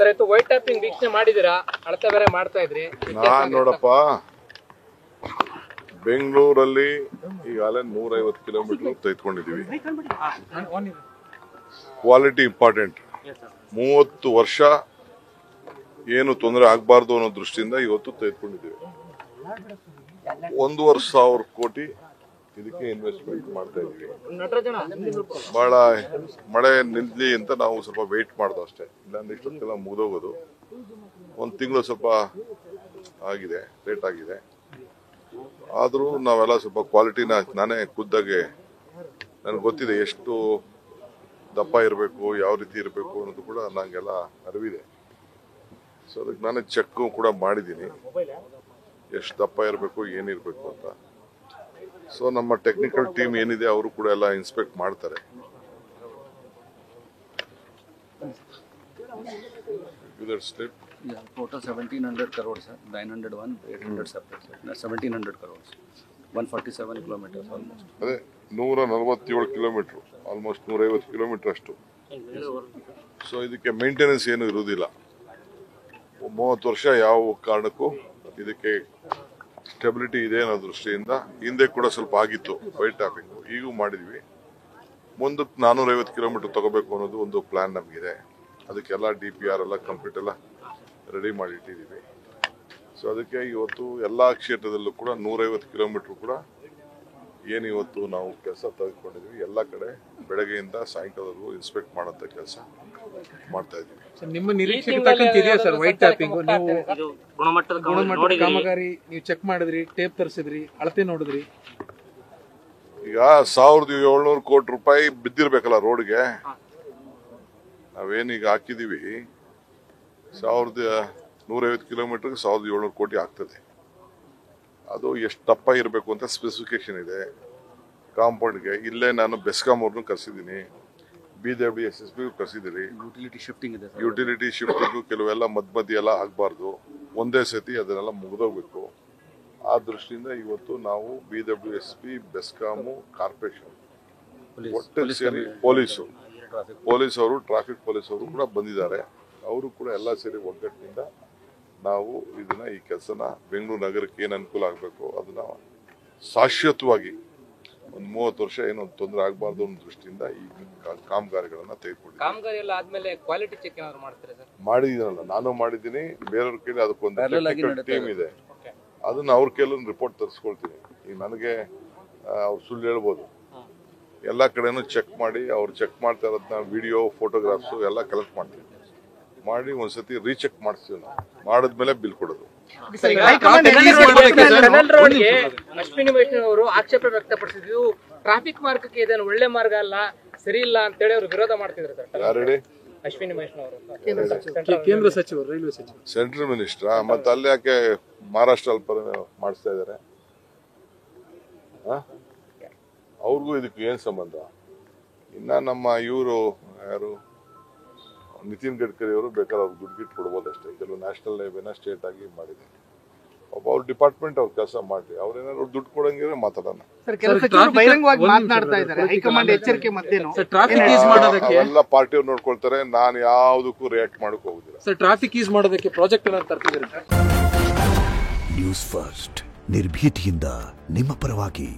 White tapping ವೀಕ್ಷಣೆ ಮಾಡಿದಿರಾ? ಅಳತೆ ಬೇರೆ ಮಾಡ್ತಾ ಇದ್ರಿ. ನಾನ್ ನೋಡಪ್ಪ, ಬೆಂಗಳೂರಲ್ಲಿ ಈಗಾಗಲೇ 150 ಕಿಲೋಮೀಟರ್ ತೆಗೆದುಕೊಂಡಿದ್ದೀವಿ. Quality important. 30 ವರ್ಷ ಏನು ತೊಂದರೆ ಆಗಬಾರ್ದು ಅನ್ನೋ ದೃಷ್ಟಿಯಿಂದ ಇವತ್ತು ತೆಗೆದುಕೊಂಡಿದ್ದೀವಿ. 1,500 ಕೋಟಿ ಇದಕ್ಕೆ ಇನ್ವೆಸ್ಟ್ಮೆಂಟ್ ಮಾಡ್ತಾ ಇದೀವಿ. ಬಹಳ ಮಳೆ ನಿಲ್ಲಿ ಅಂತ ನಾವು ಸ್ವಲ್ಪ ವೇಟ್ ಮಾಡ್ದೋ ಅಷ್ಟೇ, ಇಲ್ಲಾಂದ್ರೆ ಇಷ್ಟೊತ್ತೆಲ್ಲ ಮುಗಿದೋಗೋದು. 1 ತಿಂಗಳು ಸ್ವಲ್ಪ ಆಗಿದೆ, ಲೇಟ್ ಆಗಿದೆ. ಆದರೂ ನಾವೆಲ್ಲ ಸ್ವಲ್ಪ ಕ್ವಾಲಿಟಿನ ನಾನೇ ಖುದ್ದಾಗೆ ನನಗೆ ಗೊತ್ತಿದೆ ಎಷ್ಟು ದಪ್ಪ ಇರಬೇಕು, ಯಾವ ರೀತಿ ಇರಬೇಕು ಅನ್ನೋದು ಕೂಡ ನನಗೆಲ್ಲ ಅರಿವಿದೆ. ಸೊ ಅದಕ್ಕೆ ನಾನೇ ಚೆಕ್ ಕೂಡ ಮಾಡಿದ್ದೀನಿ, ಎಷ್ಟು ದಪ್ಪ ಇರಬೇಕು ಏನಿರಬೇಕು ಅಂತ. ಸೊ ನಮ್ಮ ಟೆಕ್ನಿಕಲ್ ಟೀಮ್ ಏನಿದೆ ಅವರು ಕೂಡ ಎಲ್ಲ ಇನ್ಸ್ಪೆಕ್ಟ್ ಮಾಡ್ತಾರೆ. Total 1700 crores, sir. 901, 800 separate, sir. 1700 crores. 147 kilometers almost. ಅದೇ 147 ಕಿಲೋಮೀಟರ್, ಆಲ್ಮೋಸ್ಟ್ 150 ಕಿಲೋಮೀಟರ್ ಅಷ್ಟು. ಸೊ ಇದಕ್ಕೆ ಮೇಂಟೆನೆನ್ಸ್ ಏನು ಇರುವುದಿಲ್ಲ. 30 ವರ್ಷ ಯಾವ ಕಾರಣಕ್ಕೂ ಇದಕ್ಕೆ ಸ್ಟೆಬಿಲಿಟಿ ಇದೆ ಅನ್ನೋ ದೃಷ್ಟಿಯಿಂದ ಹಿಂದೆ ಕೂಡ ಸ್ವಲ್ಪ ಆಗಿತ್ತು ವೈಟ್ ಟ್ಯಾಪಿಂಗ್, ಈಗೂ ಮಾಡಿದ್ವಿ. ಮುಂದಕ್ಕೆ 450 ಕಿಲೋಮೀಟರ್ ತಗೋಬೇಕು ಅನ್ನೋದು ಒಂದು ಪ್ಲಾನ್ ನಮಗಿದೆ. ಅದಕ್ಕೆಲ್ಲ DPR ಎಲ್ಲ ಕಂಪ್ಲೀಟ್ ಎಲ್ಲ ರೆಡಿ ಮಾಡಿ ಇಟ್ಟಿದ್ದೀವಿ. ಸೊ ಅದಕ್ಕೆ ಇವತ್ತು ಎಲ್ಲ ಕ್ಷೇತ್ರದಲ್ಲೂ ಕೂಡ 150 ಕಿಲೋಮೀಟರ್ ಕೂಡ ಏನು ಇವತ್ತು ನಾವು ಕೆಲಸ ತೆಗೆದುಕೊಂಡಿದ್ವಿ, ಎಲ್ಲ ಕಡೆ ಬೆಳಗ್ಗೆಯಿಂದ ಸಾಯಂಕಾಲದವರೆಗೂ ಇನ್ಸ್ಪೆಕ್ಟ್ ಮಾಡೋಂಥ ಕೆಲಸ ಮಾಡ್ತಾ ಇದ್ದೀವಿ. ನಿಮ್ಮ ನಿರೀಕ್ಷೆಗೆ ತಕ್ಕಂತೆ ಇದೆಯಾ ಸರ್ ವೈಟ್ ಟ್ಯಾಪಿಂಗ್? ನೀವು ಗುಣಮಟ್ಟದ ಕಾಮಗಾರಿ ನೀವು ಚೆಕ್ ಮಾಡಿದ್ರಿ, ಟೇಪ್ ತರಿಸಿದ್ರಿ, ಅಳತೆ ನೋಡಿದ್ರಿ. ಈಗ 1,700 ಕೋಟಿ ರೂಪಾಯಿ ಬಿದ್ದಿರ್ಬೇಕಲ್ಲ ರೋಡ್ಗೆ. ನಾವೇನೀಗ ಹಾಕಿದೀವಿ 1,150 ಕಿಲೋಮೀಟರ್ಗೆ 1,700 ಕೋಟಿ ಆಗ್ತದೆ. ಅದು ಎಷ್ಟು ದಪ್ಪ ಇರಬೇಕು ಅಂತ ಸ್ಪೆಸಿಫಿಕೇಶನ್ ಇದೆ ಕಾಂಪೌಂಡ್ಗೆ. ಇಲ್ಲೇ ನಾನು ಬೆಸ್ಕಾಂ ಅವ್ರನ್ನೂ ಕರೆಸಿದ್ದೀನಿ, BWSSB ಕರೆಸಿದ್ದೀರಿ. ಯುಟಿಲಿಟಿ ಶಿಫ್ಟಿಂಗು ಕೆಲವೆಲ್ಲ ಮಧ್ಯ ಎಲ್ಲ ಆಗಬಾರ್ದು, ಒಂದೇ ಸತಿ ಅದನ್ನೆಲ್ಲ ಮುಗಿದೋಗ್ಬೇಕು. ಆ ದೃಷ್ಟಿಯಿಂದ ಇವತ್ತು ನಾವು BWSP, ಬೆಸ್ಕಾಮು, ಕಾರ್ಪೊರೇಷನ್ ಒಟ್ಟು ಸೇರಿ ಪೊಲೀಸವರು, ಟ್ರಾಫಿಕ್ ಪೊಲೀಸವರು ಕೂಡ ಬಂದಿದ್ದಾರೆ. ಅವರು ಕೂಡ ಎಲ್ಲ ಸೇರಿ ಒಗ್ಗಟ್ಟಿನಿಂದ ನಾವು ಇದನ್ನ ಈ ಕೆಲಸನ ಬೆಂಗಳೂರು ನಗರಕ್ಕೆ ಏನು ಅನುಕೂಲ ಆಗಬೇಕು ಅದನ್ನ ಶಾಶ್ವತವಾಗಿ ಒಂದು 30 ವರ್ಷ ಏನೋ ತೊಂದರೆ ಆಗಬಾರ್ದು ಅನ್ನೋ ದೃಷ್ಟಿಯಿಂದ ಈ ಕಾಮಗಾರಿಗಳನ್ನ ಮಾಡಿದ್ದೀನಲ್ಲ. ನಾನು ಮಾಡಿದ್ದೀನಿ, ಬೇರೆಯವ್ರ ಕೇಳಿ ಅದಕ್ಕೊಂದು ಟೆಕ್ನಿಕಲ್ ಟೀಮ್ ಇದೆ, ಅದನ್ನ ಅವ್ರ ಕೇಳಿ ರಿಪೋರ್ಟ್ ತರಿಸ್ಕೊಳ್ತೀನಿ. ಈಗ ನನಗೆ ಅವ್ರು ಸುಳ್ಳು ಹೇಳ್ಬೋದು. ಎಲ್ಲ ಕಡೆನೂ ಚೆಕ್ ಮಾಡಿ, ಅವ್ರು ಚೆಕ್ ಮಾಡ್ತಾ ಇರೋದನ್ನ ವಿಡಿಯೋ, ಫೋಟೋಗ್ರಾಫ್ಸು ಎಲ್ಲ ಕಲೆಕ್ಟ್ ಮಾಡ್ತೀವಿ, ಮಾಡಿ ಒಂದ್ಸತಿ ರೀಚೆಕ್ ಮಾಡಿಸ್ತೀವಿ. ನಾವು ಮಾಡಿದ್ಮೇಲೆ ಬಿಲ್ ಕೊಡೋದು. ಅಶ್ವಿನಿ ವೈಷ್ಣವ್ ಅವರು ಆಕ್ಷೇಪ ವ್ಯಕ್ತಪಡಿಸಿದ್ದು ಟ್ರಾಫಿಕ್ ಮಾರ್ಗಕ್ಕೆ ಇದನ್ನು ಒಳ್ಳೆ ಮಾರ್ಗ ಅಲ್ಲ, ಸರಿ ಇಲ್ಲ ಅಂತೇಳಿ ಅವರು ವಿರೋಧ ಮಾಡ್ತಿದ್ರು ಸರ್. ಯಾರು ಹೇಳಿ? ಅಶ್ವಿನಿ ವೈಷ್ಣವ್ ಅವರು, ಕೇಂದ್ರ ಸಚಿವರು, ರೈಲ್ವೆ ಸಚಿವರು, ಸೆಂಟ್ರಲ್ ಮಿನಿಸ್ಟ್ರಾ? ಮತ್ತೆ ಅಲ್ಲಿ ಯಾಕೆ ಮಹಾರಾಷ್ಟ್ರ ಮಾಡಿಸ್ತಾ ಇದ್ದಾರೆ? ಅವ್ರಿಗೂ ಇದಕ್ಕೆ ಏನ್ ಸಂಬಂಧ? ಇನ್ನ ನಮ್ಮ ಇವರು ಯಾರು ನಿತಿನ್ ಗಡ್ಕರಿ ಅವರು ಬೇಕಾದ್ರೆ ಅವ್ರಿಗೆ ದುಡ್ಡು ಗಿಟ್ಟು ಕೊಡ್ಬೋದು ಅಷ್ಟೇ. ಕೆಲವು ನ್ಯಾಷನಲ್ ಹೈವೇನ ಸ್ಟೇಟ್ ಆಗಿ ಮಾಡಿದೆ. ಒಬ್ಬ ಅವ್ರ ಡಿಪಾರ್ಟ್ಮೆಂಟ್ ಅವ್ರ ಕೆಲಸ ಮಾಡಿ, ಅವ್ರೇನಾದ್ರು ದುಡ್ಡು ಕೊಡಂಗಿದ್ರೆ ಮಾತಾಡೋಣ. ಎಲ್ಲ ಪಾರ್ಟಿಯವ್ರು ನೋಡ್ಕೊಳ್ತಾರೆ, ನಾನು ಯಾವುದಕ್ಕೂ ರಿಯಾಕ್ಟ್ ಮಾಡಕ್ ಹೋಗುದಿಲ್ಲ. ಸರ್ ಟ್ರಾಫಿಕ್ ಈಸ್ ಮಾಡೋದಕ್ಕೆ ಪ್ರಾಜೆಕ್ಟ್ ಏನಾದ್ರು ತರ್ತಿದ್ದಾರೆ? ನ್ಯೂಸ್ ಫಸ್ಟ್ ನಿರ್ಭೀತಿಯಿಂದ ನಿಮ್ಮ ಪರವಾಗಿ.